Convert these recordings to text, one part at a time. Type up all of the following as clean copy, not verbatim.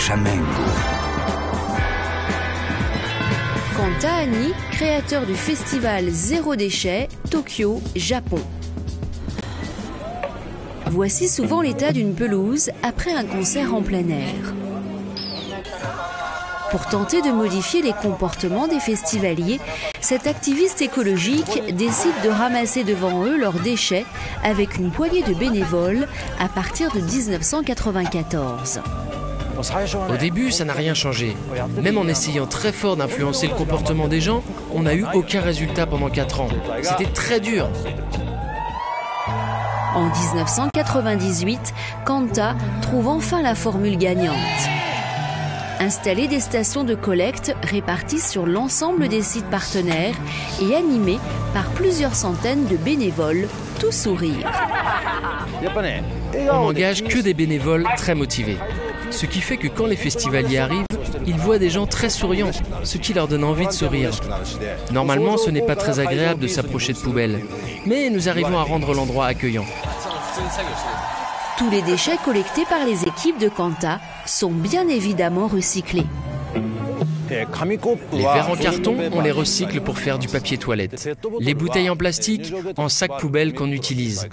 Chamengo. Kanta Ani, créateur du festival Zéro Déchet, Tokyo, Japon. Voici souvent l'état d'une pelouse après un concert en plein air. Pour tenter de modifier les comportements des festivaliers, cet activiste écologique décide de ramasser devant eux leurs déchets avec une poignée de bénévoles à partir de 1994. Au début, ça n'a rien changé. Même en essayant très fort d'influencer le comportement des gens, on n'a eu aucun résultat pendant 4 ans. C'était très dur. En 1998, Kanta trouve enfin la formule gagnante. Installer des stations de collecte réparties sur l'ensemble des sites partenaires et animées par plusieurs centaines de bénévoles, tout sourire. On n'engage que des bénévoles très motivés. Ce qui fait que quand les festivaliers arrivent, ils voient des gens très souriants, ce qui leur donne envie de sourire. Normalement, ce n'est pas très agréable de s'approcher de poubelles, mais nous arrivons à rendre l'endroit accueillant. Tous les déchets collectés par les équipes de Kanta sont bien évidemment recyclés. Les verres en carton, on les recycle pour faire du papier toilette. Les bouteilles en plastique, en sac poubelle qu'on utilise.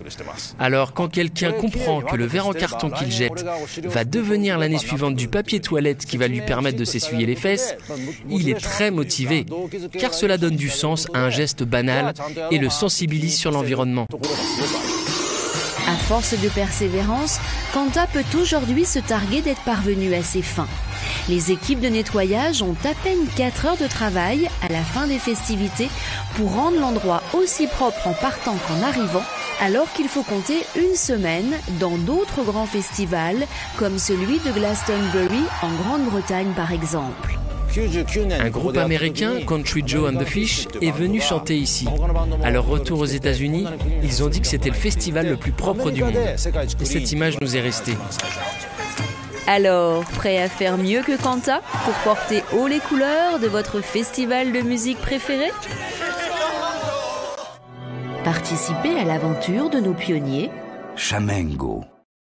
Alors quand quelqu'un comprend que le verre en carton qu'il jette va devenir l'année suivante du papier toilette qui va lui permettre de s'essuyer les fesses, il est très motivé, car cela donne du sens à un geste banal et le sensibilise sur l'environnement. À force de persévérance, Kanta peut aujourd'hui se targuer d'être parvenu à ses fins. Les équipes de nettoyage ont à peine 4 heures de travail à la fin des festivités pour rendre l'endroit aussi propre en partant qu'en arrivant, alors qu'il faut compter une semaine dans d'autres grands festivals comme celui de Glastonbury en Grande-Bretagne par exemple. Un groupe américain, Country Joe and the Fish, est venu chanter ici. À leur retour aux États-Unis, ils ont dit que c'était le festival le plus propre du monde. Et cette image nous est restée. Alors, prêt à faire mieux que Kanta pour porter haut les couleurs de votre festival de musique préféré? Participez à l'aventure de nos pionniers. Chamengo.